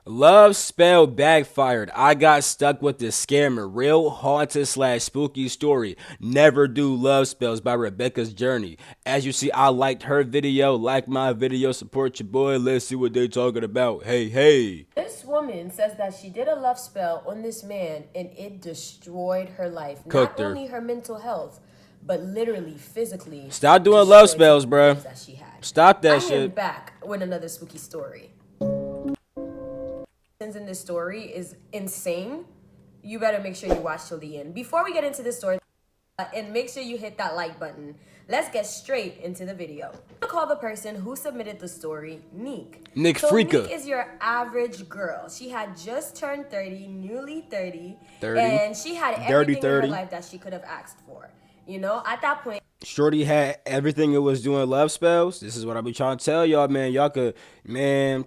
Love spell backfired. I got stuck with the scammer. Real haunted slash spooky story. Never do love spells by Rebecca's Journey. As you see, I liked her video. Like my video. Support your boy. Let's see what they talking about. Hey, hey. This woman says that she did a love spell on this man and it destroyed her life. Not Cooked her. only her mental health, but literally physically Stop doing love destroyed some spells, of the bruh. goals that she had. Stop I that am shit. back with another spooky story. In this story is insane. You better make sure you watch till the end. Before we get into this story, and make sure you hit that like button. Let's get straight into the video. I'll call the person who submitted the story Neek. Nick So Freaka. Neek is your average girl. She had just turned 30, newly 30, 30. and she had Dirty everything in 30. her life that she could have asked for. You know, at that point, Shorty had everything it was doing love spells. This is what I be trying to tell y'all, man. Y'all could, man,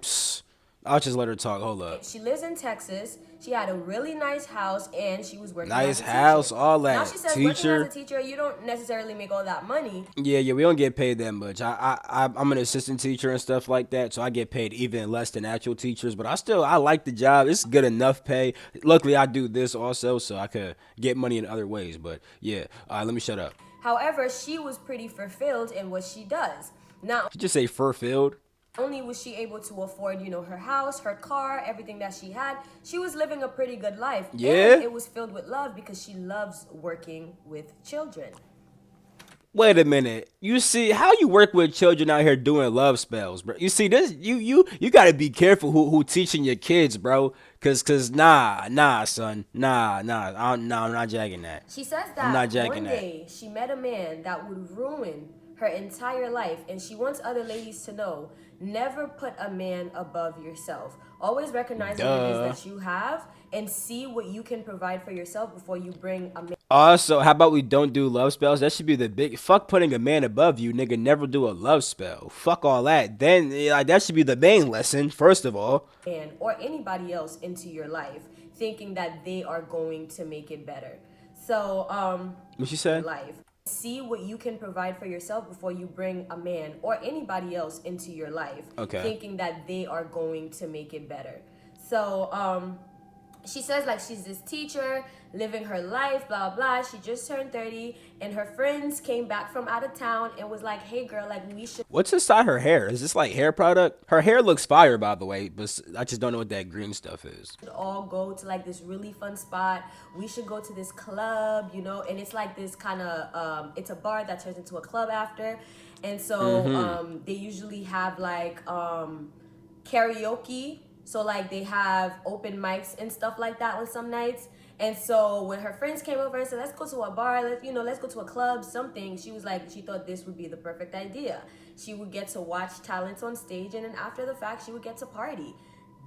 I'll just let her talk. Hold up. she lives in Texas. She had a really nice house, and she was working Nice as a house, teacher. all Now that. she says Teacher. working as a teacher, you don't necessarily make all that money. Yeah, we don't get paid that much. I'm an assistant teacher and stuff like that, so I get paid even less than actual teachers. But I like the job. It's good enough pay. Luckily, I do this also, so I could get money in other ways. But yeah, all right, let me shut up. However, she was pretty fulfilled in what she does. Not Did you just say fur filled? only was she able to afford, you know, her house, her car, everything that she had, she was living a pretty good life. Yeah. And it was filled with love because she loves working with children. Wait a minute. You see how you work with children out here doing love spells, bro? You see this? You got to be careful who teaching your kids, bro. Cause nah, son, I'm not jacking that. She says I'm not that jacking one that. day she met a man that would ruin her entire life, and she wants other ladies to know never put a man above yourself. Always recognize what it is Duh. that you have and see what you can provide for yourself before you bring a man. Also, how about we don't do love spells? That should be the big fuck putting a man above you, nigga. Never do a love spell. Fuck all that. Then like that should be the main lesson. First of all, Man or anybody else into your life thinking that they are going to make it better. So, what you said? life. See what you can provide for yourself before you bring a man or anybody else into your life Okay. thinking that they are going to make it better. So, she says like she's this teacher living her life, blah blah. She just turned 30 and her friends came back from out of town and was like, hey girl, like we should What's inside her hair? Is this like hair product? Her hair looks fire, by the way, but I just don't know what that green stuff is. all go to like this really fun spot. We should go to this club, you know, and it's like this kind of it's a bar that turns into a club after. And so they usually have like karaoke. So like they have open mics and stuff like that on some nights. And so when her friends came over and said, let's go to a bar, let's go to a club, something, she was like, she thought this would be the perfect idea. She would get to watch talents on stage, and then after the fact, she would get to party.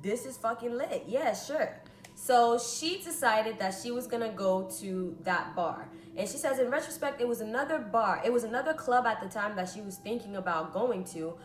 This is fucking lit. Yeah, sure. So she decided that she was gonna go to that bar. And she says, in retrospect, it was another bar. It was another club at the time that she was thinking about going to.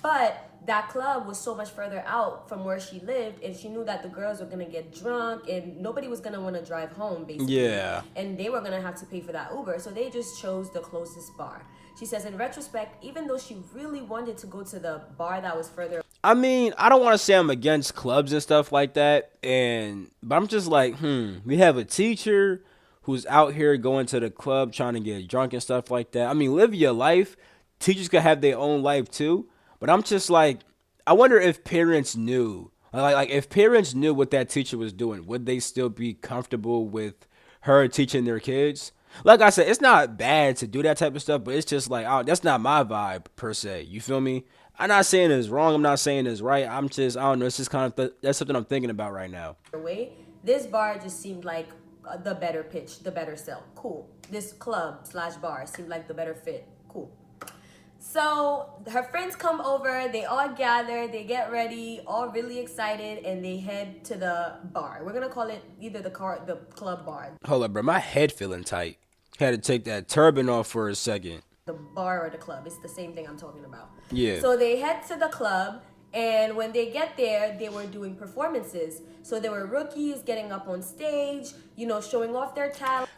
But that club was so much further out from where she lived, and she knew that the girls were gonna get drunk, and nobody was gonna want to drive home, basically. Yeah. And they were gonna have to pay for that Uber, so they just chose the closest bar. She says, in retrospect, even though she really wanted to go to the bar that was further I mean, I don't want to say I'm against clubs and stuff like that, but I'm just like, we have a teacher who's out here going to the club trying to get drunk and stuff like that. I mean, live your life. Teachers could have their own life too, but I'm just like, I wonder if parents knew, like if parents knew what that teacher was doing, would they still be comfortable with her teaching their kids? Like I said, it's not bad to do that type of stuff, but it's just like, oh, that's not my vibe per se. You feel me? I'm not saying it's wrong. I'm not saying it's right. I don't know. It's just kind of that's something I'm thinking about right now. away, this bar just seemed like the better pitch, the better sell. Cool. This club slash bar seemed like the better fit. Cool. So her friends come over, they all gather, they get ready, all really excited, and they head to the bar. We're gonna call it either the club bar, Hold up, bro. My head feeling tight. Had to take that turban off for a second. the bar or the club. It's the same thing I'm talking about. Yeah. So they head to the club, And when they get there, they were doing performances. So there were rookies getting up on stage, showing off their talent.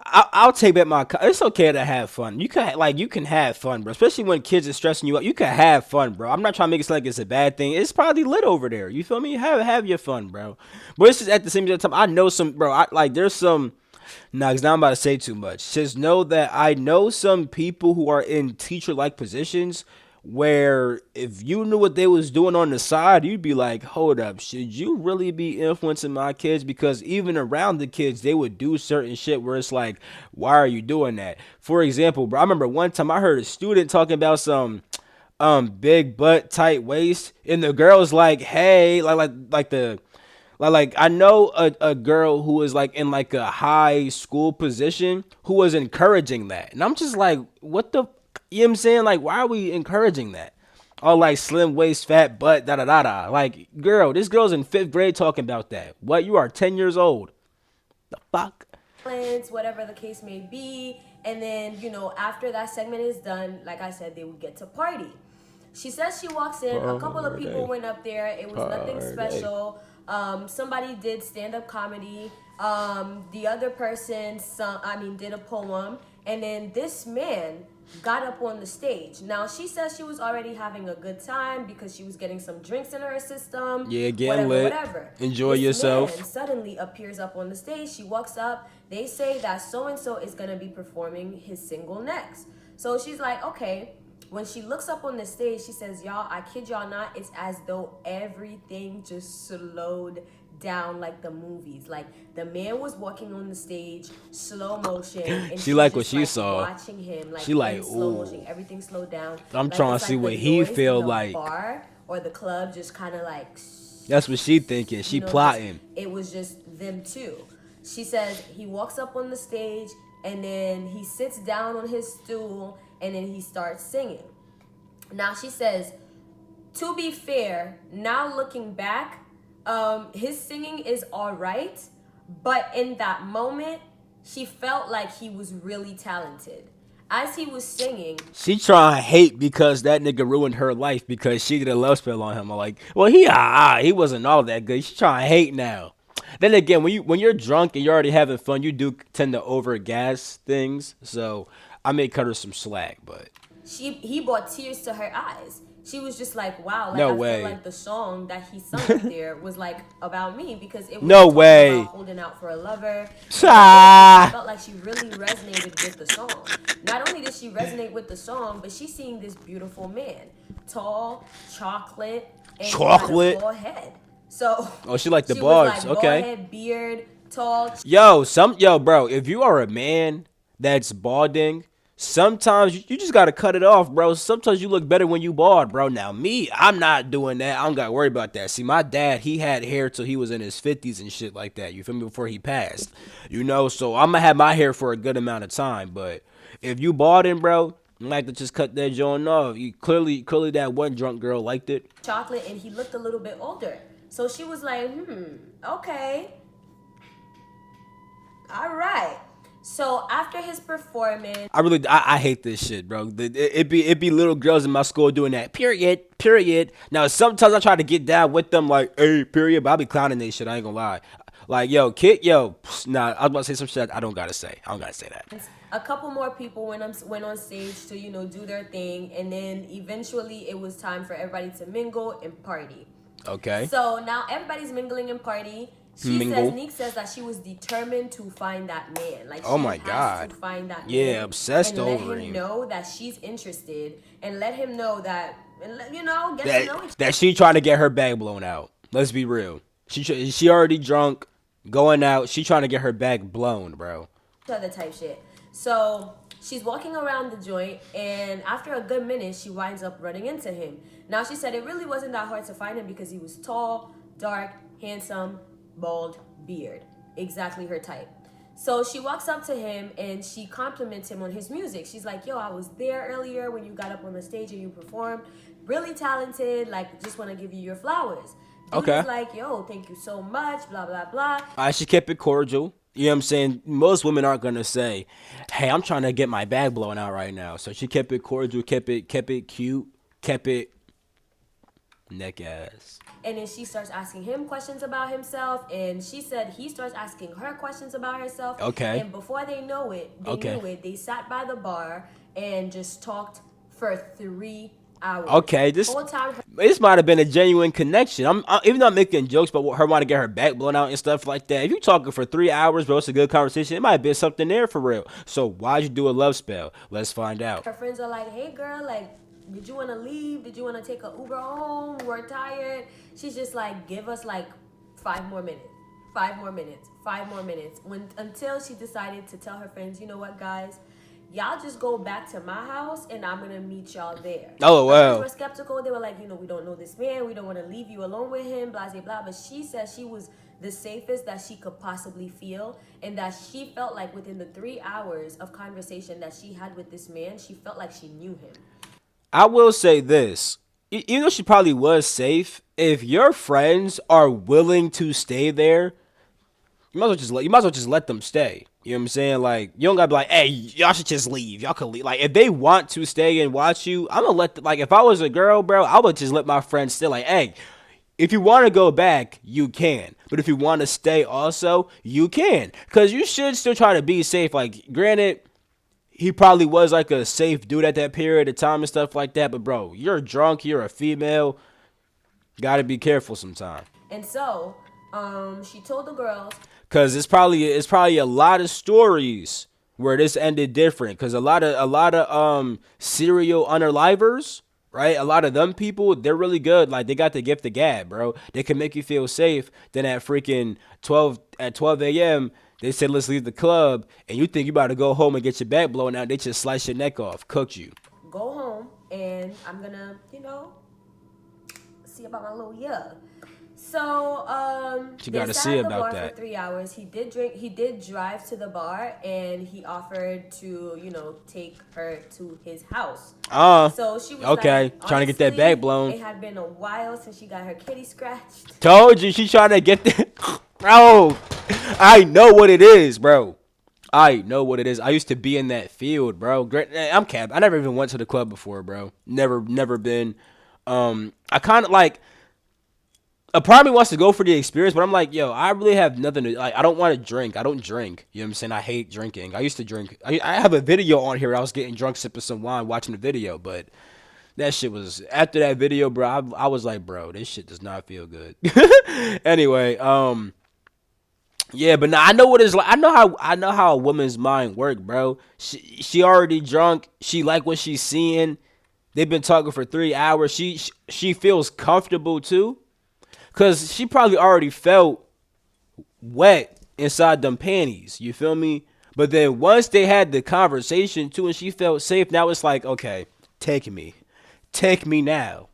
I'll take back my. It's okay to have fun. You can have fun, bro. Especially when kids are stressing you out. You can have fun, bro. I'm not trying to make it sound like it's a bad thing. It's probably lit over there. You feel me? Have your fun, bro. But it's just at the same time. I know some, bro. There's some. Nah, cause now I'm about to say too much. Just know that I know some people who are in teacher-like positions where if you knew what they was doing on the side, you'd be like, hold up, should you really be influencing my kids? Because even around the kids, they would do certain shit where it's like, why are you doing that? For example, bro, I remember one time I heard a student talking about some big butt, tight waist, and the girl's like, hey, I know a girl who was like in like a high school position who was encouraging that. And I'm just like, what the, you know what I'm saying? Like, why are we encouraging that? All like slim waist, fat butt, da da da da. Like, girl, this girl's in 5th grade talking about that. What? You are 10 years old. The fuck? Whatever the case may be. And then, after that segment is done, like I said, they would get to party. She says she walks in. A couple of people went up there. It was nothing special. Somebody did stand-up comedy. The other person, did a poem. And then this man got up on the stage. Now, she says she was already having a good time because she was getting some drinks in her system. Yeah, getting lit. Whatever. Enjoy this yourself. Man suddenly appears up on the stage. She walks up. They say that so-and-so is going to be performing his single next. So she's like, okay. When she looks up on the stage, she says, y'all, I kid y'all not, it's as though everything just slowed down like the movies. Like, the man was walking on the stage, slow motion. And She like what just, she saw. watching him, like, She like, in slow ooh. motion. Everything slowed down. I'm Like, trying it's to see like what the he noise feel in the like. bar or the club just kind of like... That's what she thinking. She plotting. It was just them two. She says he walks up on the stage and then he sits down on his stool and then he starts singing. Now she says, to be fair, now looking back, his singing is all right, but in that moment, she felt like he was really talented. As he was singing, She trying to hate because that nigga ruined her life because she did a love spell on him. I'm like, well, he wasn't all that good. She trying to hate now. Then again, when you're drunk and you're already having fun, you do tend to over gas things. So I may cut her some slack, but he brought tears to her eyes. She was just like, wow, like No I way. feel like the song that he sung up there was like about me because it was No talking way. about holding out for a lover. Ah. I felt like she really resonated with the song. Not only did she resonate with the song, but she's seeing this beautiful man, tall, chocolate, and Chocolate? kind of bald head. So Oh, she like the she bars. was like Okay. bald head, beard, tall. Yo, bro, if you are a man that's balding, sometimes you just gotta cut it off, bro. Sometimes you look better when you bald, bro. Now me, I'm not doing that. I don't gotta worry about that. See, my dad, he had hair till he was in his 50s and shit like that. You feel me? Before he passed, so I'm gonna have my hair for a good amount of time. But if you balding, bro, you like to just cut that joint off. You clearly that one drunk girl liked it. Chocolate, and he looked a little bit older. So she was like, okay. All right. So after his performance, I hate this shit, bro. It be little girls in my school doing that. Period. Now sometimes I try to get down with them, like, hey, period. But I be clowning they shit. I ain't gonna lie. Like, nah. I was about to say some shit. I don't gotta say that. a couple more people went on stage to do their thing, and then eventually it was time for everybody to mingle and party. Okay. So now everybody's mingling and party. Neek says that she was determined to find that man. Like, Oh she my has God. to find that man. Yeah, obsessed and over let him. him know that she's interested, and let him know that, get to know each That she trying to get her bag blown out. Let's be real. She already drunk, going out. She trying to get her bag blown, bro. other type shit. So she's walking around the joint, and after a good minute, she winds up running into him. Now, she said it really wasn't that hard to find him because he was tall, dark, handsome, bald, beard. Exactly her type. So she walks up to him and she compliments him on his music. She's like, yo, I was there earlier when you got up on the stage and you performed. Really talented. Like, just want to give you your flowers. Dude Okay. is like, yo, thank you so much, blah, blah, blah. She kept it cordial. You know what I'm saying? Most women aren't gonna say, hey, I'm trying to get my bag blown out right now. So she kept it cordial, kept it cute, kept it Neck ass. And then she starts asking him questions about himself, and she said he starts asking her questions about herself. Okay. And before they know it, Okay. knew it. They sat by the bar and just talked for 3 hours. Okay, Whole time. this might have been a genuine connection. Even though I'm making jokes about her wanting to get her back blown out and stuff like that. If you talking for 3 hours, bro, it's a good conversation. It might have been something there for real. So why'd you do a love spell? Let's find out. Her friends are like, "Hey, girl, like, did you want to leave? Did you want to take an Uber home? We're tired." She's just like, "Give us like 5 more minutes, 5 more minutes, 5 more minutes." Until she decided to tell her friends, "You know what, guys? Y'all just go back to my house and I'm gonna meet y'all there." Oh, wow. Her friends were skeptical. They were like, "We don't know this man. We don't want to leave you alone with him, blah, blah, blah." But she said she was the safest that she could possibly feel, and that she felt like within the 3 hours of conversation that she had with this man, she felt like she knew him. I will say this. Even though she probably was safe, if your friends are willing to stay there, you might as well just let them stay. You know what I'm saying? Like, you don't gotta be like, "Hey, y'all should just leave. Y'all could leave." Like, if they want to stay and watch you, I'm gonna like, if I was a girl, bro, I would just let my friends stay. Like, "Hey, if you want to go back, you can. But if you want to stay also, you can. Because you should still try to be safe." Like, granted, he probably was like a safe dude at that period of time and stuff like that. But, bro, you're drunk. You're a female. Gotta be careful sometimes. And so, she told the girls. Cause it's probably a lot of stories where this ended different. Cause a lot of serial unalivers, right? A lot of them people, they're really good. Like, they got the gift of gab, bro. They can make you feel safe. Then at freaking 12 a.m. they said, "Let's leave the club," and you think you about to go home and get your back blown out. They just slice your neck off, cooked you. Go home, and I'm gonna, see about my little year. So, You they gotta sat see at the about bar that. for 3 hours. He did drink. He did drive to the bar, and he offered to, take her to his house. So she was Okay, like, trying to get that honestly, back blown. It had been a while since she got her kitty scratched. Told you, she trying to get that. Bro, I know what it is, bro. I know what it is. I used to be in that field, bro. I'm cap. I never even went to the club before, bro. Never been. I kind of like. A part of me wants to go for the experience, but I'm like, yo, I really have nothing to, like, I don't want to drink. I don't drink. You know what I'm saying? I hate drinking. I used to drink. I have a video on here. I was getting drunk, sipping some wine, watching the video, but that shit was, after that video, bro, I was like, bro, this shit does not feel good. Anyway, yeah, but now I know what it's like. I know how a woman's mind work, bro. She already drunk. She like what she's seeing. They've been talking for 3 hours. She feels comfortable too. Cause she probably already felt wet inside them panties. You feel me? But then once they had the conversation too, and she felt safe, now it's like, okay, take me now.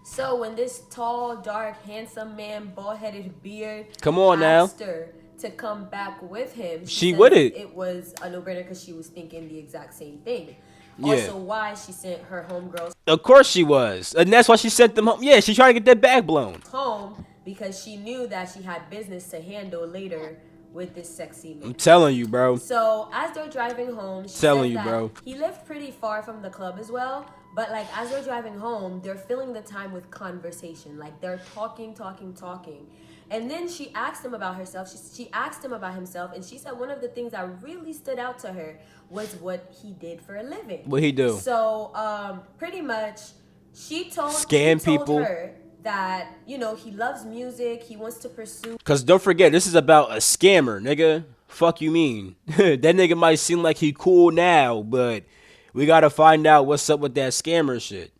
So when this tall, dark, handsome man, bald-headed beard, Come on now, asked her to come back with him, she said with it. It was a no-brainer because she was thinking the exact same thing. Yeah. Also, why she sent her homegirls Of course she was, and that's why she sent them home. Yeah, she trying to get that back blown. home because she knew that she had business to handle later with this sexy man. I'm telling you, bro. So as they're driving home, she Telling says you, that bro. he lived pretty far from the club as well. But like as they're driving home, they're filling the time with conversation. Like they're talking. And then she asked him about herself. She asked him about himself, and she said one of the things that really stood out to her was what he did for a living. What he do? So pretty much, he told people. her that he loves music. He wants to pursue. Cause don't forget, this is about a scammer, nigga. Fuck you mean? That nigga might seem like he cool now, but we gotta find out what's up with that scammer shit.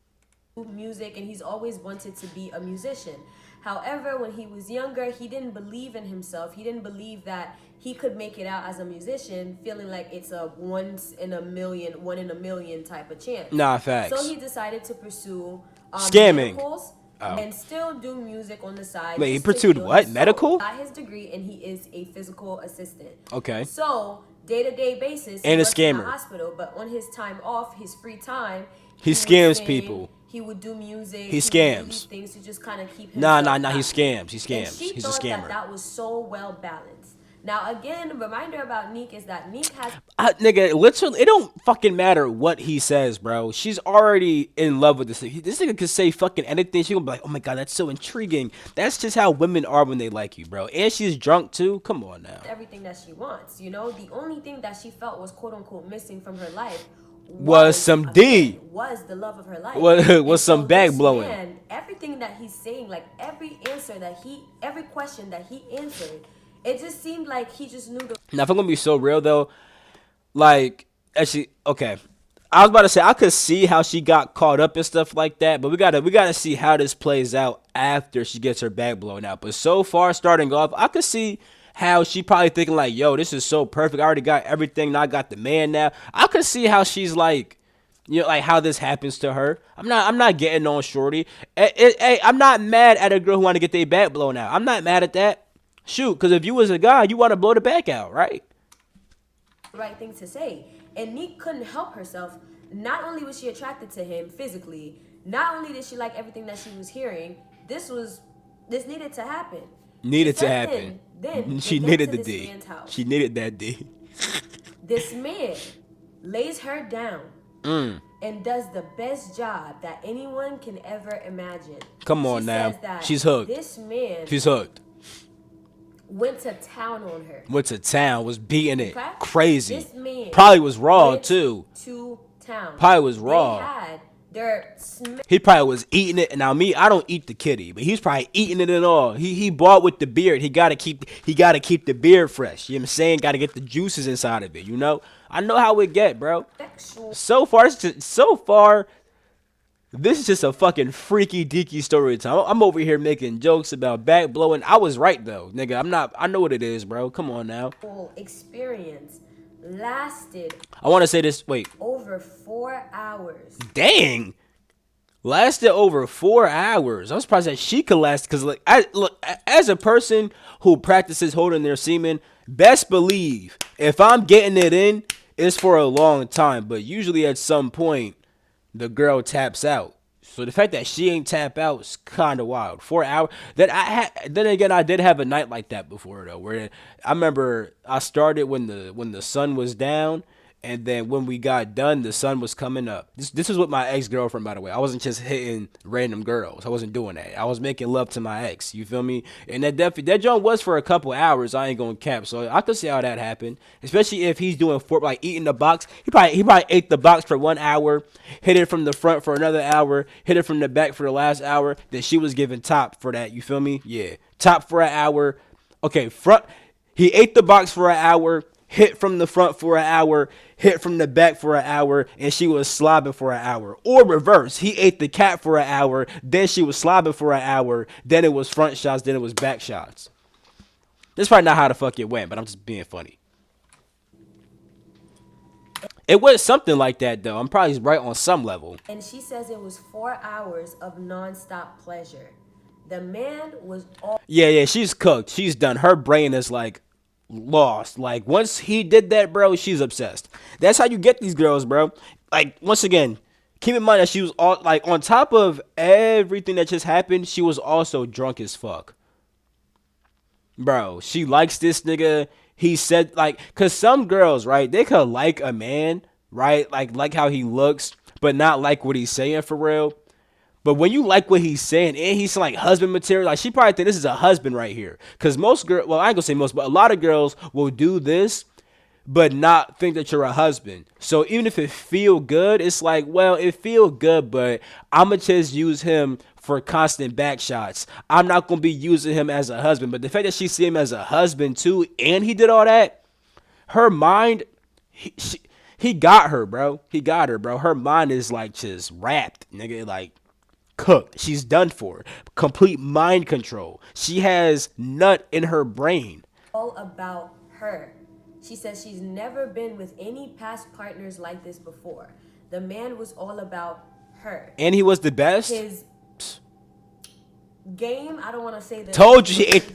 Music, and he's always wanted to be a musician. However, when he was younger, he didn't believe in himself. He didn't believe that he could make it out as a musician, feeling like it's a one in a million type of chance. Nah, facts. So he decided to pursue scamming. Medicals and still do music on the side. Wait, he pursued what? Medical? Got his degree, and he is a physical assistant. Okay. So day-to-day basis, And he a works in the scammer. hospital, but on his time off, his free time, He would scams sing, people. He would do music. He would do scams. these things to just kind of keep Nah, himself he happy. scams. He And scams. she He's a thought scammer. that was so well balanced. Now, again, reminder about Neek is that Neek has Nigga, literally, it don't fucking matter what he says, bro. She's already in love with this nigga. This nigga could say fucking anything. She gonna be like, oh my god, that's so intriguing. That's just how women are when they like you, bro. And she's drunk too. Come on now. everything that she wants. You know, the only thing that she felt was quote unquote missing from her life Was some a D. man, was the love of her life. Was And some so bag this blowing. man, everything that he's saying, like every question that he answered, it just seemed like he just knew the Now, if I'm gonna be so real though, like, actually, okay. I was about to say I could see how she got caught up and stuff like that, but we gotta see how this plays out after she gets her back blown out. But so far, starting off, I could see how she probably thinking like, "Yo, this is so perfect. I already got everything. Now I got the man. Now I could see how she's like, you know, like how this happens to her. I'm not getting on shorty. Hey, I'm not mad at a girl who want to get their back blown out. I'm not mad at that. Shoot, because if you was a guy, you want to blow the back out, right? right thing to say. And Neek couldn't help herself. Not only was she attracted to him physically, not only did she like everything that she was hearing, this needed to happen. Needed She to said happen. Then She they get needed to the this D. man's house. She needed that D. This man lays her down Mm. and does the best job that anyone can ever imagine. Come on She now. says that She's hooked. This man She's hooked. went to town on her. Went to town, was beating it. Okay? Crazy. This man Probably was raw went too. to town. Probably was raw. They had their He probably was eating it. And now me, I don't eat the kitty, but he's probably eating it and all. He bought with the beard. He gotta keep the beard fresh. You know what I'm saying? Gotta get the juices inside of it, you know? I know how it get, bro. sexual So far, this is just a fucking freaky deaky story time. I'm over here making jokes about back blowing. I was right though, nigga. I know what it is, bro. Come on now. experience lasted I want to say this. Wait, over 4 hours. dang. Lasted over 4 hours. I'm surprised that she could last. Cause like, as a person who practices holding their semen, best believe if I'm getting it in, it's for a long time. But usually at some point, the girl taps out. So the fact that she ain't tap out is kind of wild. 4 hours. Then again, I did have a night like that before though, where I remember I started when the sun was down, and then when we got done, the sun was coming up. This is with my ex-girlfriend, by the way. I wasn't just hitting random girls. I wasn't doing that. I was making love to my ex. You feel me? And that joint was for a couple hours. I ain't gonna cap. So I could see how that happened. Especially if he's doing like eating the box. He probably ate the box for 1 hour, hit it from the front for another hour, hit it from the back for the last hour. Then she was giving top for that. You feel me? Yeah. Top for an hour. Okay, front. He ate the box for an hour, hit from the front for an hour, hit from the back for an hour, and she was slobbing for an hour. Or reverse, he ate the cat for an hour, then she was slobbing for an hour, then it was front shots, then it was back shots. That's probably not how the fuck it went, but I'm just being funny. It was something like that, though. I'm probably right on some level. And she says it was 4 hours of nonstop pleasure. The man was all Yeah, she's cooked. She's done. Her brain is like lost. Like once he did that, bro, she's obsessed. That's how you get these girls, bro. Like once again, keep in mind that she was all like on top of everything that just happened, she was also drunk as fuck. Bro, she likes this nigga. He said like cuz some girls, right? They could like a man, right? Like how he looks, but not like what he's saying for real. But when you like what he's saying and he's like husband material, like she probably think this is a husband right here. Cause most girls, well, I ain't gonna say most, but a lot of girls will do this, but not think that you're a husband. So even if it feel good, it's like, well, it feel good, but I'ma just use him for constant back shots. I'm not gonna be using him as a husband. But the fact that she see him as a husband too, and he did all that, her mind, he got her, bro. He got her, bro. Her mind is like just wrapped, nigga, like. Cooked. She's done for. Complete mind control. She has nut in her brain. about her. She says she's never been with any past partners like this before. The man was all about her. And he was the best. His game, I don't want to say that. Told you he ate.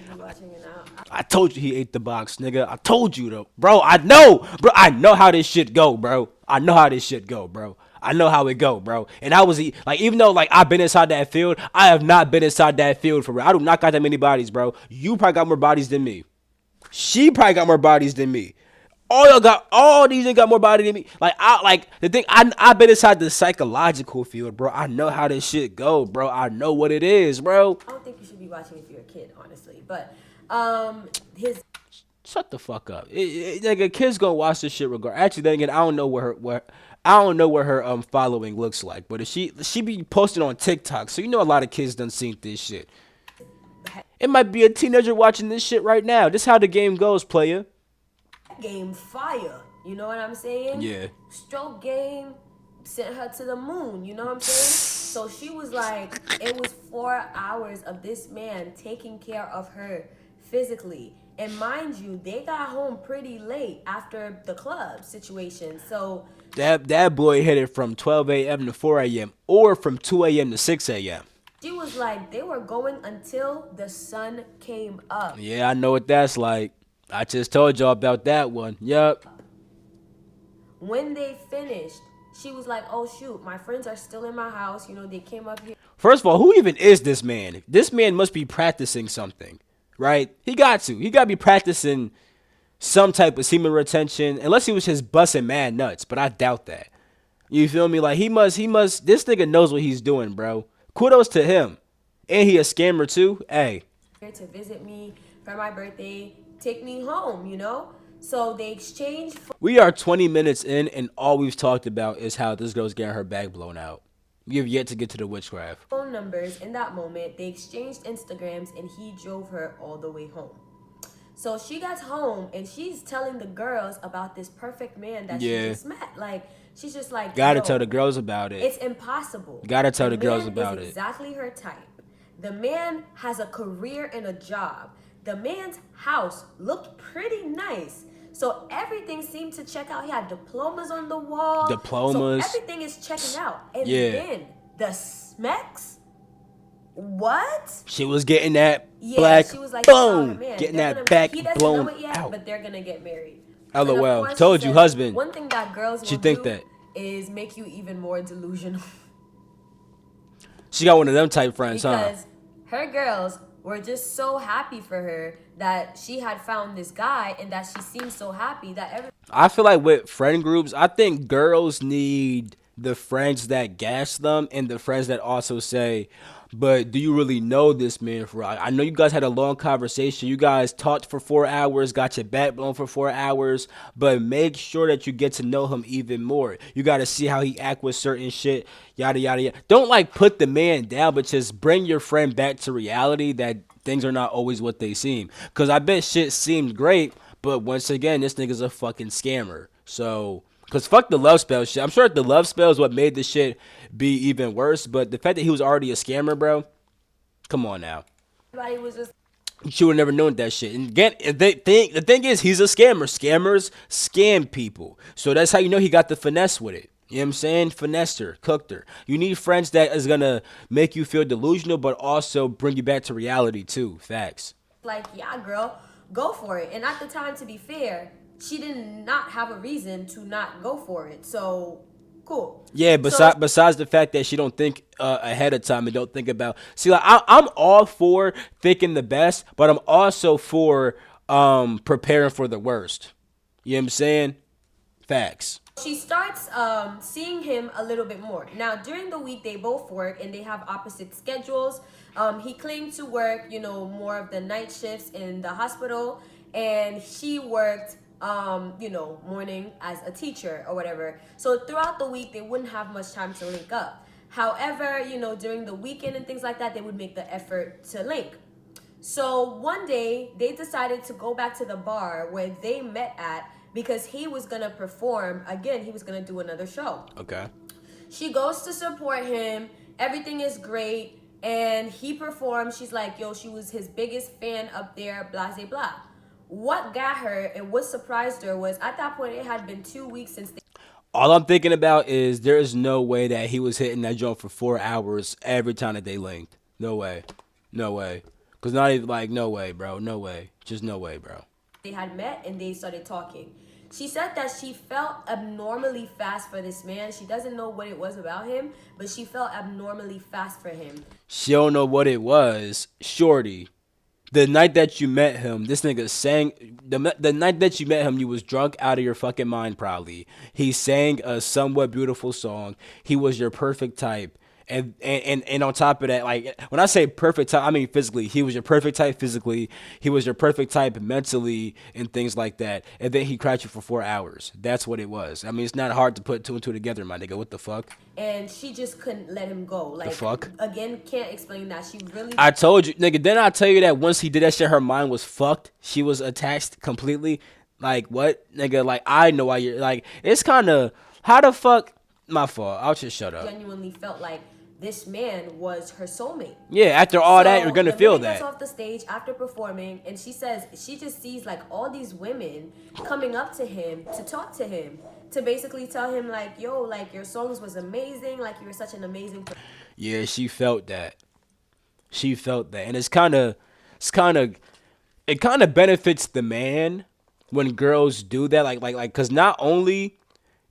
I told you he ate the box, nigga. I told you though, bro. I know how this shit go, bro. I know how this shit go, bro. I know how it go, bro. And I was like, even though like I've been inside that field, I have not been inside that field for real. I do not got that many bodies, bro. You probably got more bodies than me. She probably got more bodies than me. All these niggas got more body than me. Like the thing, I've been inside the psychological field, bro. I know how this shit go, bro. I know what it is, bro. I don't think you should be watching if you're a kid, honestly. But his Shut the fuck up. Like a kid's gonna watch this shit regard. Actually, then again, I don't know I don't know what her following looks like. But if she be posting on TikTok, so you know a lot of kids done seen this shit. It might be a teenager watching this shit right now. This how the game goes, player. game fire. You know what I'm saying? Yeah. Stroke game sent her to the moon. You know what I'm saying? So she was like, it was 4 hours of this man taking care of her physically. And mind you, they got home pretty late after the club situation. So That boy hit it from 12 a.m. to 4 a.m. or from 2 a.m. to 6 a.m. she was like, they were going until the sun came up. Yeah, I know what that's like. I just told y'all about that one. Yup. When they finished, she was like, oh shoot, my friends are still in my house. You know, they came up here. First of all, who even is this man? This man must be practicing something, right? He got to. He got to be practicing some type of semen retention, unless he was just busting mad nuts, but I doubt that. You feel me? Like he must, this nigga knows what he's doing, bro. Kudos to him. And he a scammer too. Hey. Here to visit me for my birthday, take me home, you know? So they exchanged We are 20 minutes in, and all we've talked about is how this girl's getting her back blown out. We have yet to get to the witchcraft. phone numbers in that moment. They exchanged Instagrams and he drove her all the way home. So she gets home and she's telling the girls about this perfect man that she Yeah. just met. Like, she's just like, Gotta yo, tell the girls about it. it's impossible. Gotta tell the girls man about is it. exactly her type. The man has a career and a job. The man's house looked pretty nice. So everything seemed to check out. He had diplomas on the wall. Diplomas. So everything is checking out. And Yeah. then the smecks? What? She was getting that Yeah, black she was like, oh, boom, man, getting they're that gonna- back he doesn't blown know it yet, out. but they're gonna get married. And of LOL. course, she Told you, said, husband. One thing that girls She will think do that. is make you even more delusional. She got one of them type friends, huh? Because her girls were just so happy for her that she had found this guy and that she seemed so happy that every I feel like with friend groups, I think girls need the friends that gas them and the friends that also say, but do you really know this man for real? I know you guys had a long conversation. You guys talked for 4 hours, got your back blown for 4 hours, but make sure that you get to know him even more. You got to see how he act with certain shit, yada, yada, yada. Don't like put the man down, but just bring your friend back to reality that things are not always what they seem. Because I bet shit seemed great, but once again, this nigga's a fucking scammer. So, because fuck the love spell shit. I'm sure the love spell is what made this shit be even worse. But the fact that he was already a scammer, bro, come on now. everybody was just You would have never known that shit. And again, the thing is, he's a scammer. Scammers scam people. So that's how you know he got the finesse with it. You know what I'm saying? Finessed her, cooked her. You need friends that is going to make you feel delusional, but also bring you back to reality, too. Facts. like, yeah, girl, go for it. And at the time, to be fair, she did not have a reason to not go for it. So, cool. Yeah, So- besides the fact that she don't think ahead of time and don't think about. See, like I'm all for thinking the best, but I'm also for preparing for the worst. You know what I'm saying? Facts. She starts seeing him a little bit more. Now, during the week, they both work and they have opposite schedules. He claimed to work, you know, more of the night shifts in the hospital, and she worked, you know, morning as a teacher or whatever. So throughout the week, they wouldn't have much time to link up. However, you know, during the weekend and things like that, they would make the effort to link. So one day, they decided to go back to the bar where they met at because he was gonna perform again. He was gonna do another show. Okay. She goes to support him. Everything is great, and he performs. She's like, yo, she was his biggest fan up there. Blah blah blah. What got her and what surprised her was at that point it had been 2 weeks since they All I'm thinking about is there is no way that he was hitting that joint for 4 hours every time that they linked. No way. No way. Cause not even like no way, bro. No way. Just no way, bro. had met and they started talking. She said that she felt abnormally fast for this man. She doesn't know what it was about him, but she felt abnormally fast for him. She don't know what it was. Shorty, The night that you met him, this nigga sang. The night that you met him, you was drunk out of your fucking mind. Probably he sang a somewhat beautiful song. He was your perfect type. And on top of that, like when I say perfect type, I mean physically. He was your perfect type physically. He was your perfect type mentally and things like that. And then he cried you for 4 hours. That's what it was. I mean, it's not hard to put two and two together, my nigga. What the fuck? And she just couldn't let him go. The Like, fuck? again, can't explain that. She really. I told you, nigga. Then I tell you that once he did that shit, her mind was fucked. She was attached completely. Like what, nigga? Like I know why you're like. It's kind of how the fuck. My fault. I'll just shut up. genuinely felt like this man was her soulmate. Yeah. After all that, you're gonna the feel man gets that. off the stage after performing, and she says she just sees like all these women coming up to him to talk to him, to basically tell him like, "Yo, like your songs was amazing. Like you were such an amazing." Yeah, she felt that. She felt that, and it kind of benefits the man when girls do that. Like, cause not only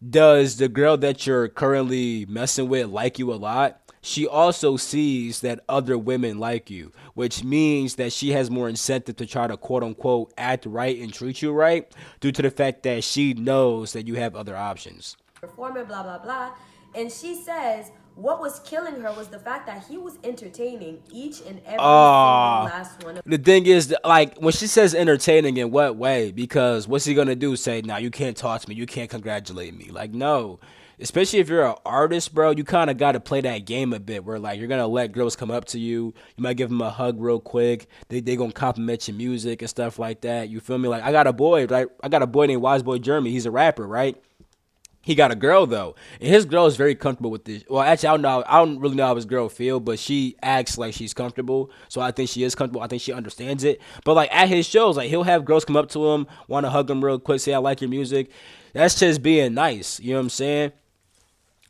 does the girl that you're currently messing with like you a lot, she also sees that other women like you, which means that she has more incentive to try to quote unquote act right and treat you right due to the fact that she knows that you have other options. Performer, blah blah blah. And she says what was killing her was the fact that he was entertaining each and every single Ah, last one of the thing is, like, when she says entertaining, in what way? Because what's he gonna do? Say, "Nah, you can't talk to me. You can't congratulate me." Like, no. Especially if you're an artist, bro, you kind of got to play that game a bit where, like, you're going to let girls come up to you. You might give them a hug real quick. They going to compliment your music and stuff like that. You feel me? Like, I got a boy, right? I got a boy named Wise Boy Jeremy. He's a rapper, right? He got a girl though, and his girl is very comfortable with this. Well, actually, I don't know. I don't really know how his girl feel, but she acts like she's comfortable. So I think she is comfortable. I think she understands it. But like at his shows, like he'll have girls come up to him, want to hug him real quick, say I like your music. That's just being nice. You know what I'm saying?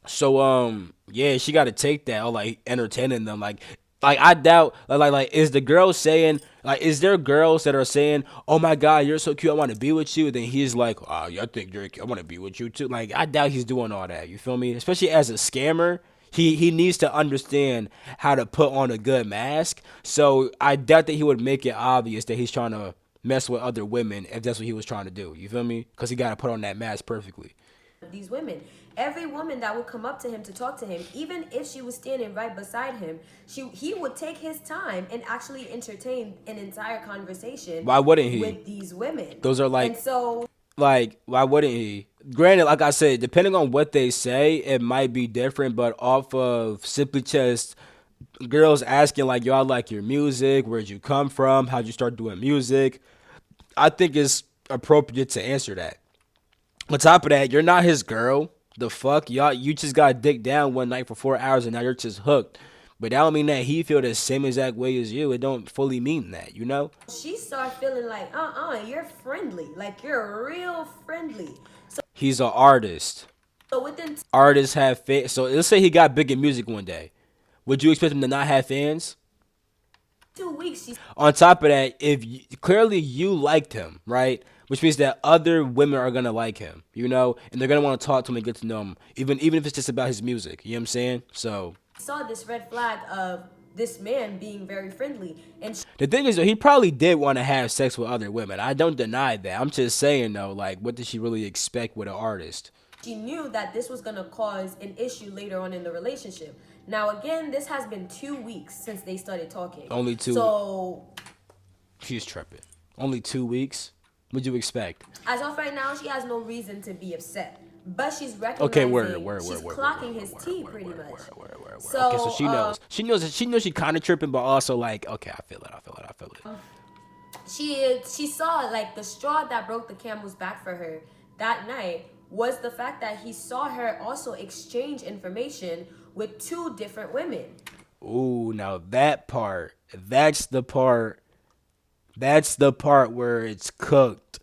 So yeah, she got to take that or like entertaining them like I doubt like is the girl saying like is there girls that are saying, "Oh my god, you're so cute. I want to be with you." And then he's like, "Oh, yeah, I think you're cute. I want to be with you too." Like I doubt he's doing all that. You feel me? Especially as a scammer, he needs to understand how to put on a good mask. So I doubt that he would make it obvious that he's trying to mess with other women if that's what he was trying to do. You feel me? Because he got to put on that mask perfectly. these women. Every woman that would come up to him to talk to him, even if she was standing right beside him, he would take his time and actually entertain an entire conversation Why wouldn't he? with these women. Those are And so like why wouldn't he? Granted, like I said, depending on what they say, it might be different, but off of simply just girls asking like, "Yo, I like your music. Where'd you come from? How'd you start doing music?" I think it's appropriate to answer that. On top of that, you're not his girl. The fuck, y'all, you just got dick down one night for 4 hours and now you're just hooked. But that don't mean that he feel the same exact way as you. It don't fully mean that, you know? she started feeling like, you're friendly. Like you're real friendly. He's an artist. So within Artists have fans. So let's say he got big in music one day. Would you expect him to not have fans? 2 weeks, she On top of that, clearly you liked him, right? Which means that other women are gonna like him, you know, and they're gonna want to talk to him and get to know him, even if it's just about his music. You know what I'm saying? So saw this red flag of this man being very friendly. And the thing is, though, he probably did want to have sex with other women. I don't deny that. I'm just saying though, like, what did she really expect with an artist? she knew that this was going to cause an issue later on in the relationship. Now, again, this has been 2 weeks since they started talking. Only two. So, She's tripping. Only 2 weeks. What'd you expect? as of right now, she has no reason to be upset. But she's recognizing, Okay, word, she's clocking his tea pretty much. So, okay, so she uh, knows. She knows she kind of tripping, but also like, okay, I feel it. she saw like the straw that broke the camel's back for her that night was the fact that he saw her also exchange information with two different women. Ooh, now that part, that's the part where it's cooked.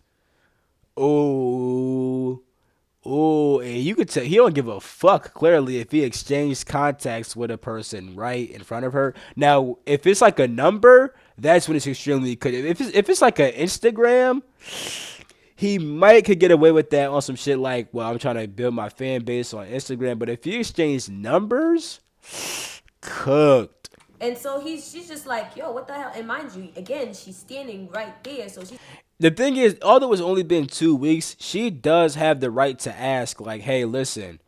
Ooh, ooh, and you could tell he don't give a fuck clearly if he exchanged contacts with a person right in front of her. Now, if it's like a number, that's when it's extremely cooked. If it's like an Instagram, he might could get away with that on some shit like, well, I'm trying to build my fan base on Instagram. But if you exchange numbers, cooked. And so she's just like, yo, what the hell? And mind you, again, she's standing right there, so she's The thing is, although it's only been 2 weeks, she does have the right to ask, like, hey, listen,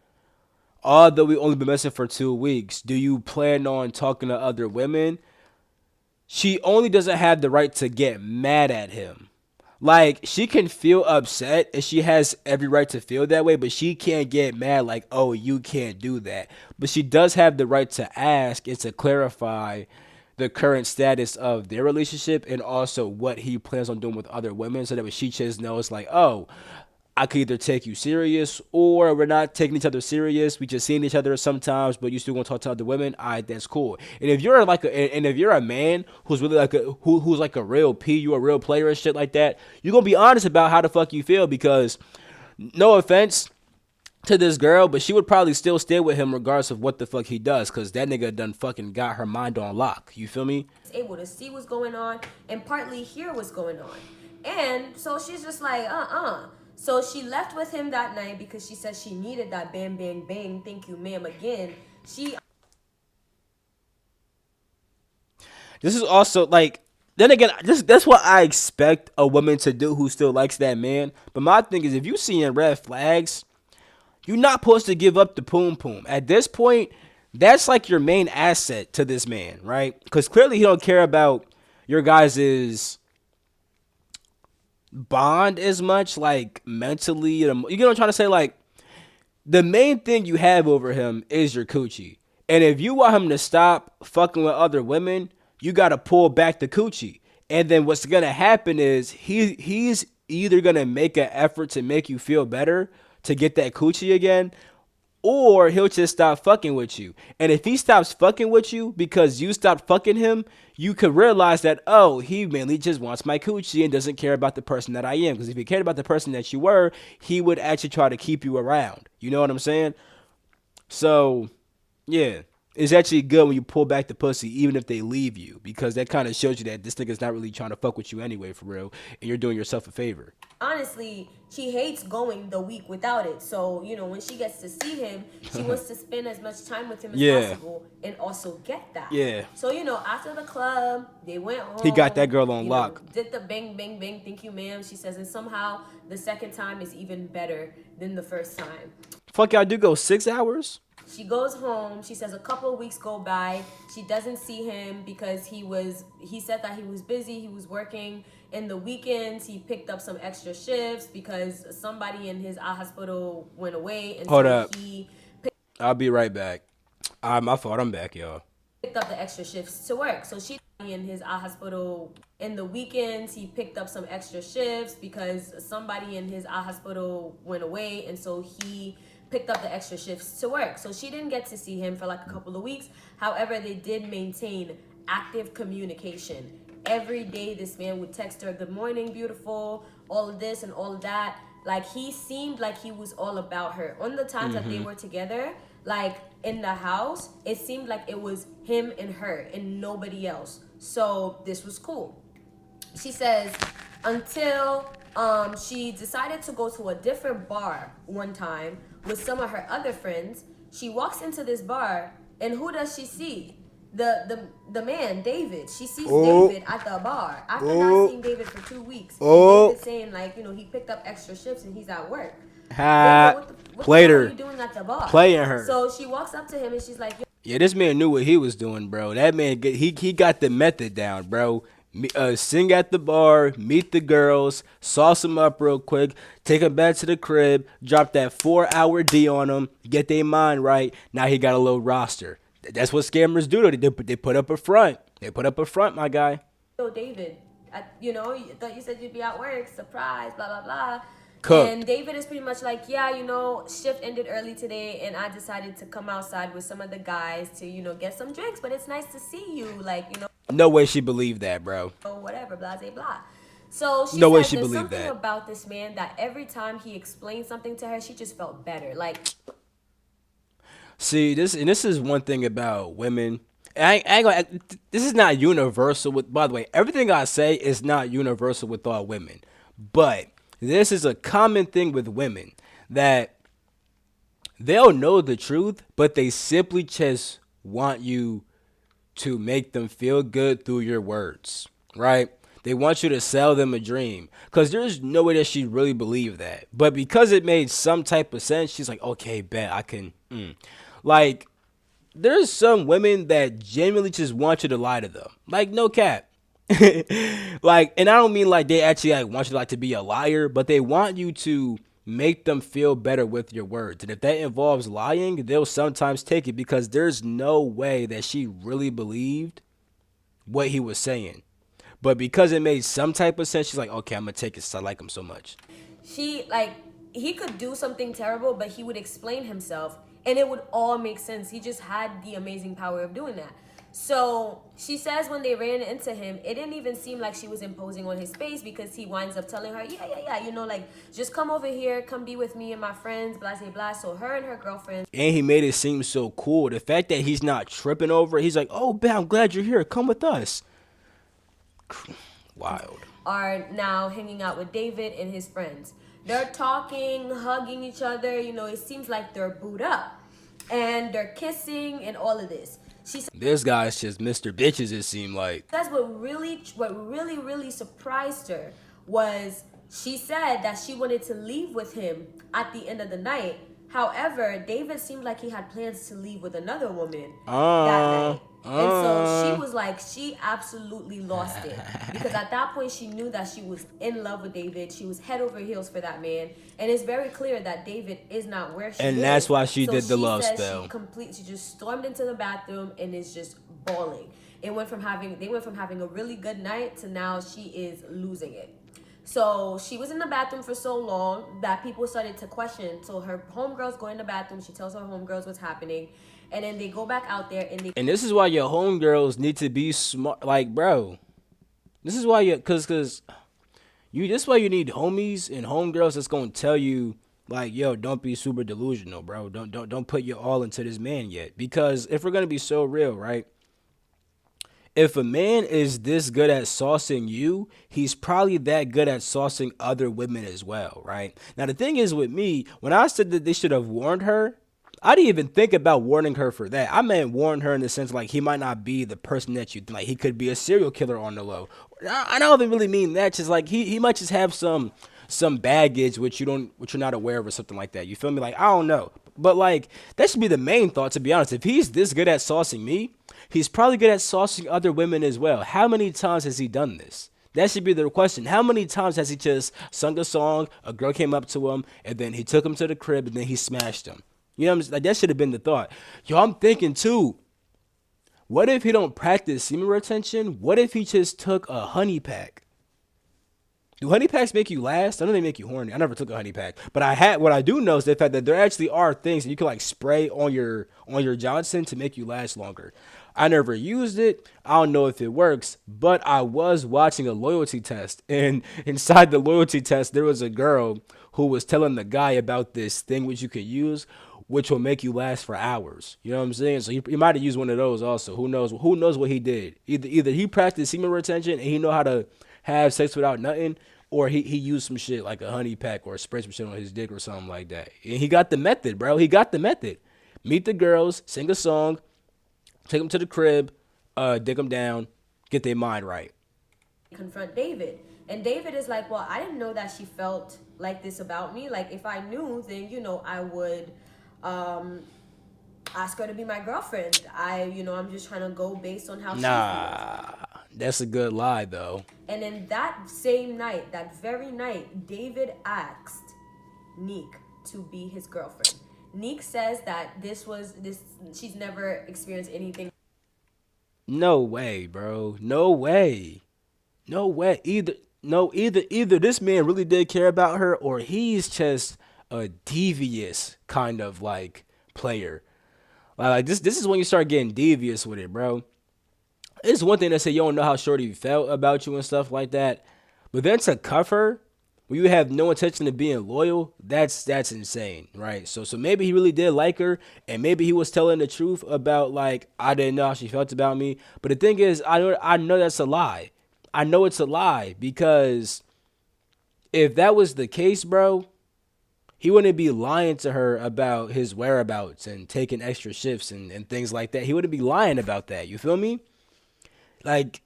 although we only been messing for 2 weeks, do you plan on talking to other women? She only doesn't have the right to get mad at him. Like, she can feel upset and she has every right to feel that way, but she can't get mad like, oh, you can't do that. But she does have the right to ask and to clarify the current status of their relationship and also what he plans on doing with other women so that when she just knows, like, oh, I could either take you serious or we're not taking each other serious. We just seeing each other sometimes, but you still want to talk to other women. All right, that's cool. And if you're like and if you're a man who's really like who's like a real P, you a real player and shit like that, you're gonna be honest about how the fuck you feel because no offense to this girl, but she would probably still stay with him regardless of what the fuck he does, cause that nigga done fucking got her mind on lock. You feel me? able to see what's going on and partly hear what's going on. And so she's just like, So she left with him that night because she said she needed that bang, bang, bang, thank you, ma'am, again. This is also like, then again, that's what I expect a woman to do who still likes that man. But my thing is, if you seeing red flags, you're not supposed to give up the poom poom. At this point, that's like your main asset to this man, right? Because clearly he don't care about your guys' bond as much, like mentally. You know what I'm trying to say? Like, the main thing you have over him is your coochie. And if you want him to stop fucking with other women, you got to pull back the coochie. And then what's going to happen is he's either going to make an effort to make you feel better to get that coochie again, or he'll just stop fucking with you. And if he stops fucking with you because you stopped fucking him, you could realize that, oh, he mainly just wants my coochie and doesn't care about the person that I am. Because if he cared about the person that you were, he would actually try to keep you around. You know what I'm saying? So, yeah. It's actually good when you pull back the pussy, even if they leave you, because that kind of shows you that this nigga's not really trying to fuck with you anyway, for real, and you're doing yourself a favor. Honestly, she hates going the week without it. So, when she gets to see him, she wants to spend as much time with him as possible and also get that. Yeah. So, after the club, they went home. He got that girl on lock. Did the bang, bang, bang, thank you, ma'am, she says. And somehow the second time is even better than the first time. Fuck, y'all do go 6 hours? She goes home. She says a couple of weeks go by. She doesn't see him because he said that he was busy. He was working in the weekends. He picked up some extra shifts because somebody in his hospital went away. And Hold up. I'll be right back. My fault. I'm back, y'all. Picked up the extra shifts to work. So she in his hospital in the weekends. He picked up some extra shifts because somebody in his hospital went away. And so he picked up the extra shifts to work. So she didn't get to see him for like a couple of weeks. However, they did maintain active communication. Every day this man would text her, good morning, beautiful, all of this and all of that. Like, he seemed like he was all about her. On the times that they were together, like in the house, it seemed like it was him and her and nobody else. So this was cool. She says until she decided to go to a different bar one time with some of her other friends. She walks into this bar, and who does she see? The man, David. She sees David at the bar after not seeing David for 2 weeks. David saying, like, he picked up extra shifts and he's at work. Played her. What are you doing at the bar? Playing her. So she walks up to him and she's like, yeah, this man knew what he was doing, bro. That man, he got the method down, bro. Sing at the bar, meet the girls, sauce them up real quick, take them back to the crib, drop that 4-hour D on them, get their mind right. Now he got a little roster. That's what scammers do. They put up a front. They put up a front, my guy. Yo, David, you thought you said you'd be at work, surprise, blah, blah, blah. Cooked. And David is pretty much like, yeah, shift ended early today, and I decided to come outside with some of the guys to, get some drinks, but it's nice to see you, like, No way she believed that, bro. Whatever, blah, blah, blah. So she no way said she there's believed something that. about this man that every time he explained something to her, she just felt better. Like, see, this is one thing about women. This is not universal with. By the way, everything I say is not universal with all women, but this is a common thing with women that they'll know the truth, but they simply just want you to make them feel good through your words, right? They want you to sell them a dream because there's no way that she really believed that. But because it made some type of sense, she's like, okay, bet I can. Like, there's some women that genuinely just want you to lie to them. Like, no cap. Like, and I don't mean like they actually like want you like to be a liar, but they want you to make them feel better with your words. And if that involves lying, they'll sometimes take it because there's no way that she really believed what he was saying. But because it made some type of sense, she's like, okay, I'm gonna take it 'cause I like him so much. She like he could do something terrible, but he would explain himself and it would all make sense. He just had the amazing power of doing that. So she says when they ran into him, it didn't even seem like she was imposing on his space because he winds up telling her, yeah, like just come over here, come be with me and my friends, blah, blah, blah. So her and her girlfriend. And he made it seem so cool. The fact that he's not tripping over it, he's like, oh, Ben, I'm glad you're here. Come with us. Wild. Are now hanging out with David and his friends. They're talking, hugging each other. It seems like they're booed up. And they're kissing and all of this. She This guy's just Mr. Bitches, it seemed like. says what really surprised her was she said that she wanted to leave with him at the end of the night. However, David seemed like he had plans to leave with another woman that night. And so she was like, she absolutely lost it. Because at that point, she knew that she was in love with David. She was head over heels for that man. And it's very clear that David is not where she is. And that's why she did the love says spell. She just stormed into the bathroom and is just bawling. They went from having a really good night to now she is losing it. So she was in the bathroom for so long that people started to question. So her homegirls go in the bathroom. She tells her homegirls what's happening. And then they go back out there and they... And this is why your homegirls need to be smart. Like, bro, this is why this is why you need homies and homegirls that's going to tell you, like, yo, don't be super delusional, bro. Don't put your all into this man yet. Because if we're going to be so real, right? If a man is this good at saucing you, he's probably that good at saucing other women as well, right? Now, the thing is with me, when I said that they should have warned her, I didn't even think about warning her for that. I meant warn her in the sense like he might not be the person that you think. Like he could be a serial killer on the low. I don't even really mean that. Just like he might just have some baggage which you're not aware of or something like that. You feel me? Like I don't know. But like that should be the main thought, to be honest. If he's this good at saucing me, he's probably good at saucing other women as well. How many times has he done this? That should be the question. How many times has he just sung a song, a girl came up to him, and then he took him to the crib, and then he smashed him? You know what I'm saying? Like, that should have been the thought. Yo, I'm thinking, too, what if he don't practice semen retention? What if he just took a honey pack? Do honey packs make you last? I know they make you horny. I never took a honey pack. But what I do know is the fact that there actually are things that you can, like, spray on your Johnson to make you last longer. I never used it. I don't know if it works, but I was watching a loyalty test. And inside the loyalty test, there was a girl who was telling the guy about this thing which you could use, which will make you last for hours. You know what I'm saying? So he might have used one of those also. Who knows? Who knows what he did? Either he practiced semen retention and he know how to have sex without nothing, or he used some shit like a honey pack or spray some shit on his dick or something like that. And he got the method, bro. He got the method. Meet the girls, sing a song, take them to the crib, dig them down, get their mind right. Confront David. And David is like, well, I didn't know that she felt like this about me. Like, if I knew, then, I would ask her to be my girlfriend. I'm just trying to go based on how she feels. That's a good lie, though. And then that same night, that very night, David asked Neek to be his girlfriend. Neek says that she's never experienced anything. No way, bro. No way. Either this man really did care about her, or he's just a devious kind of like player. Like this is when you start getting devious with it, bro. It's one thing to say you don't know how shorty felt about you and stuff like that, but then to cuff her when you have no intention of being loyal, that's insane, right? So maybe he really did like her, and maybe he was telling the truth about like I didn't know how she felt about me. But the thing is, I know that's a lie. I know it's a lie because if that was the case, bro, he wouldn't be lying to her about his whereabouts and taking extra shifts and things like that. He wouldn't be lying about that. You feel me? Like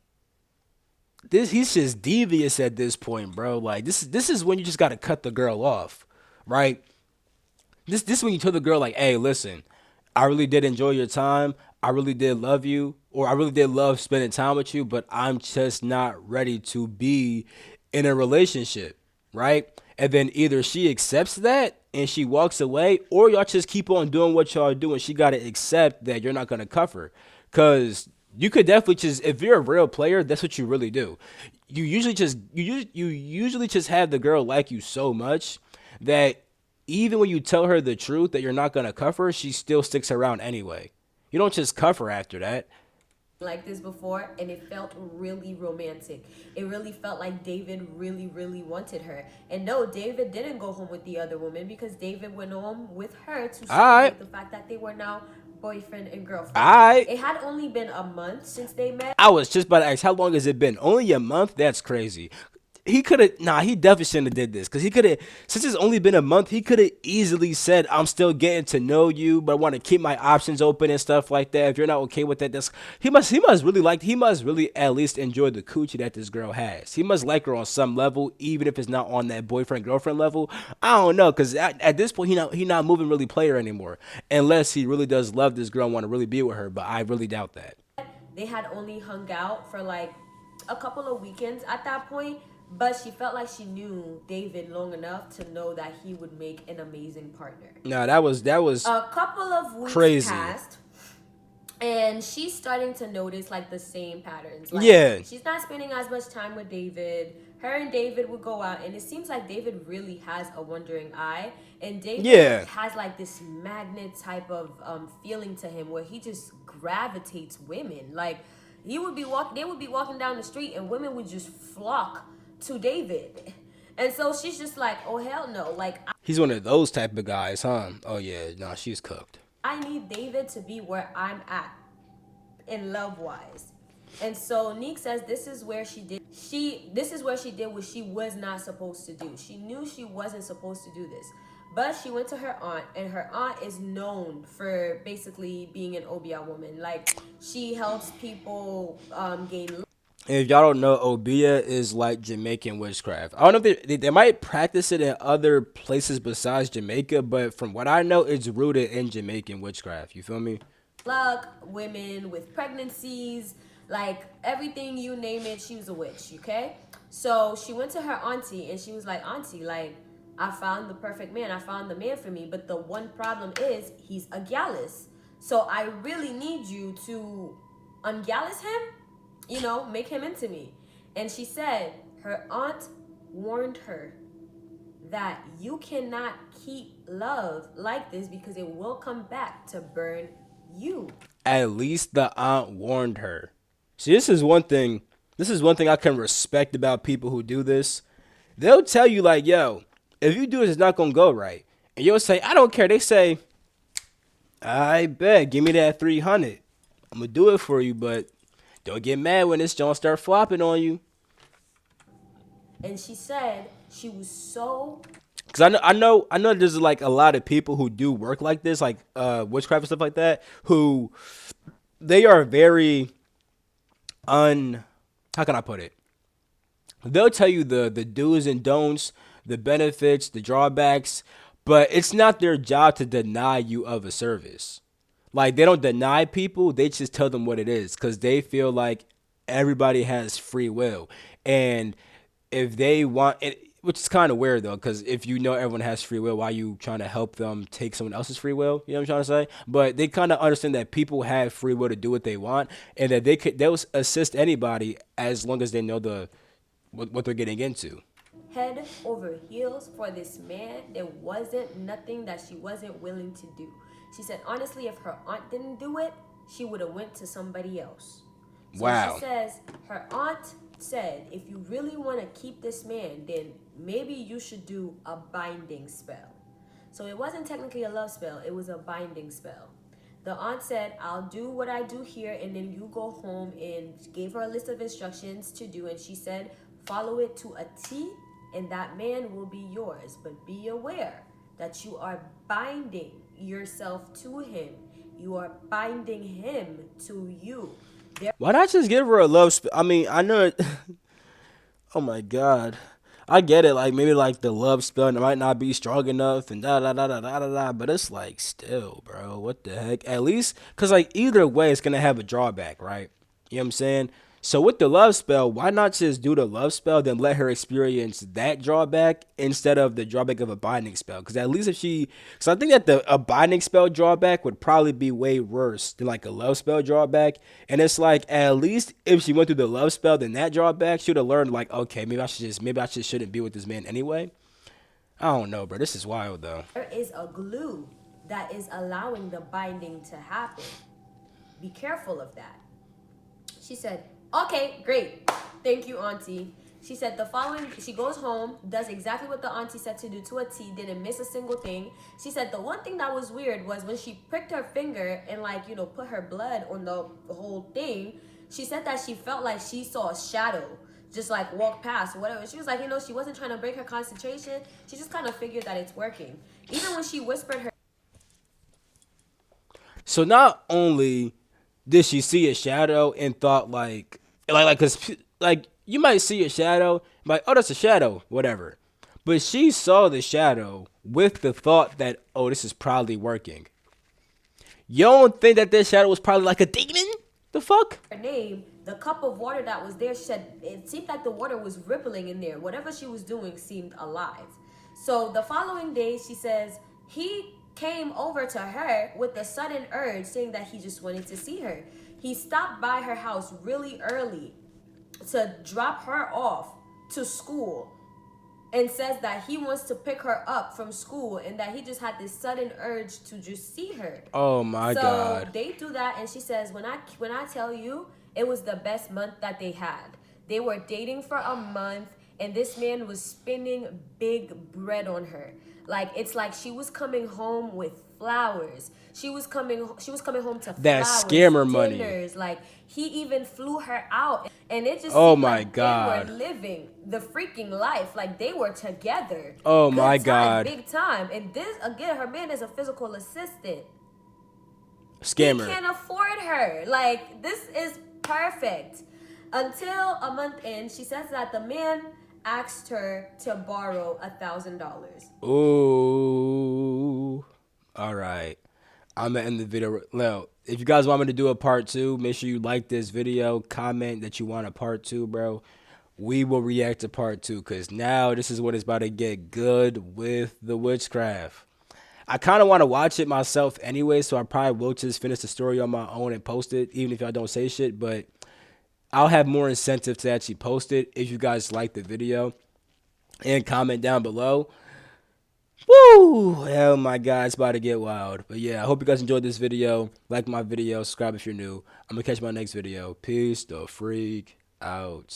this, he's just devious at this point, bro. Like this is when you just gotta cut the girl off, right? This when you tell the girl like, hey, listen, I really did enjoy your time. I really did love you, or I really did love spending time with you, but I'm just not ready to be in a relationship, right? And then either she accepts that and she walks away, or y'all just keep on doing what y'all doing. She gotta accept that you're not gonna cover, cause you could definitely just, if you're a real player, that's what you really do. You usually just have the girl like you so much that even when you tell her the truth that you're not gonna cuff her, she still sticks around anyway. You don't just cuff her after that. like this before, and it felt really romantic. It really felt like David really wanted her. And no, David didn't go home with the other woman, because David went home with her to Alright. celebrate the fact that they were now boyfriend and girlfriend. Alright. It had only been a month since they met. I was just about to ask, how long has it been? Only a month? That's crazy. He could have, nah, he definitely shouldn't have did this, because he could have, since it's only been a month, he could have easily said, I'm still getting to know you, but I want to keep my options open and stuff like that. If you're not okay with that, that's, he must really at least enjoy the coochie that this girl has. He must like her on some level, even if it's not on that boyfriend girlfriend level. I don't know, because at this point, he not moving really player anymore, unless he really does love this girl and want to really be with her, but I really doubt that. They had only hung out for like a couple of weekends at that point, but she felt like she knew David long enough to know that he would make an amazing partner. No, that was A couple of weeks crazy. passed, and she's starting to notice like the same patterns. Like, Yeah. she's not spending as much time with David. Her and David would go out, and it seems like David really has a wondering eye, and David Yeah. has like this magnet type of feeling to him where he just gravitates women. Like they would be walking down the street, and women would just flock to David. And so she's just like, oh hell no, like He's one of those type of guys, huh? Oh yeah, no, she's cooked. I need David to be where I'm at in love wise. And so Neek says this is where she did what she was not supposed to do. She knew she wasn't supposed to do this. But she went to her aunt, and her aunt is known for basically being an Obia woman. Like, she helps people gain. And if y'all don't know, Obia is like Jamaican witchcraft. I don't know if they might practice it in other places besides Jamaica, but from what I know, it's rooted in Jamaican witchcraft. You feel me? Luck, women with pregnancies, like everything you name it, she was a witch, okay? So she went to her auntie, and she was like, Auntie, like, I found the perfect man. I found the man for me. But the one problem is he's a gallus. So I really need you to ungallus him, make him into me. And she said her aunt warned her that you cannot keep love like this, because it will come back to burn you. At least the aunt warned her. See, this is one thing. This is one thing I can respect about people who do this. They'll tell you like, "Yo, if you do this, it's not gonna go right," and you'll say, "I don't care." They say, "I bet, give me that 300. I'm gonna do it for you, but don't get mad when this don't start flopping on you." And she said she was so. Cause I know. There's like a lot of people who do work like this, like witchcraft and stuff like that, who they are very how can I put it? They'll tell you the do's and don'ts, the benefits, the drawbacks, but it's not their job to deny you of a service. Like they don't deny people, they just tell them what it is because they feel like everybody has free will. And if they want it, which is kind of weird though, because if you know everyone has free will, why are you trying to help them take someone else's free will? You know what I'm trying to say? But they kind of understand that people have free will to do what they want, and that they'll assist anybody as long as they know what they're getting into. Head over heels for this man. There wasn't nothing that she wasn't willing to do. She said honestly, if her aunt didn't do it, she would have went to somebody else. So Wow. she says her aunt said, if you really want to keep this man, then maybe you should do a binding spell. So it wasn't technically a love spell, it was a binding spell. The aunt said, I'll do what I do here, and then you go home, and gave her a list of instructions to do. And she said, follow it to a T, and that man will be yours. But be aware that you are binding yourself to him. You are binding him to you. There Why not just give her a love I mean, I know it. Oh my god. I get it, like maybe like the love spell might not be strong enough and da da da da da da da, but it's like still, bro, what the heck? At least, cause like either way, it's gonna have a drawback, right? You know what I'm saying? So with the love spell, why not just do the love spell, then let her experience that drawback instead of the drawback of a binding spell? Because at least if she, because I think that a binding spell drawback would probably be way worse than like a love spell drawback. And it's like at least if she went through the love spell, then that drawback, she would have learned like, okay, maybe I just shouldn't be with this man anyway. I don't know, bro. This is wild though. is a glue that is allowing the binding to happen. Be careful of that. She said, okay, great. Thank you, Auntie. She said the following, she goes home, does exactly what the auntie said to do to a T, didn't miss a single thing. She said the one thing that was weird was when she pricked her finger and like, put her blood on the whole thing, she said that she felt like she saw a shadow just like walk past or whatever. She was like, she wasn't trying to break her concentration. She just kind of figured that it's working. Even when she whispered her So not only did she see a shadow and thought cause like you might see a shadow, like, oh, that's a shadow, whatever. But she saw the shadow with the thought that, oh, this is probably working. You don't think that this shadow was probably like a demon? The fuck? her name, the cup of water that was there, she said it seemed like the water was rippling in there. Whatever she was doing seemed alive. So the following day, she says he came over to her with a sudden urge, saying that he just wanted to see her. He stopped by her house really early to drop her off to school and says that he wants to pick her up from school and that he just had this sudden urge to just see her. Oh my God. So they do that, and she says, when I tell you, it was the best month that they had. They were dating for a month, and this man was spending big bread on her. Like it's like she was coming home with flowers. She was coming home to That flowers, scammer money. dinners. Like he even flew her out, and it just Oh seemed my like God. they were living the freaking life. Like they were together. Oh Good my time, God. big time. And this again, her man is a physical assistant. He Scammer. can't afford her. Like this is perfect. Until a month in, she says that the man asked her to borrow $1,000. Ooh. All right. I'm gonna end the video now. If you guys want me to do a part 2, make sure you like this video, comment that you want a part 2, bro. We will react to part 2 because now this is what it's about to get good with the witchcraft. I kind of want to watch it myself anyway, so I probably will just finish the story on my own and post it, even if y'all don't say shit. But I'll have more incentive to actually post it if you guys like the video and comment down below. Woo! Oh my God, it's about to get wild. But yeah, I hope you guys enjoyed this video. Like my video, subscribe if you're new. I'm gonna catch my next video. Peace the freak out.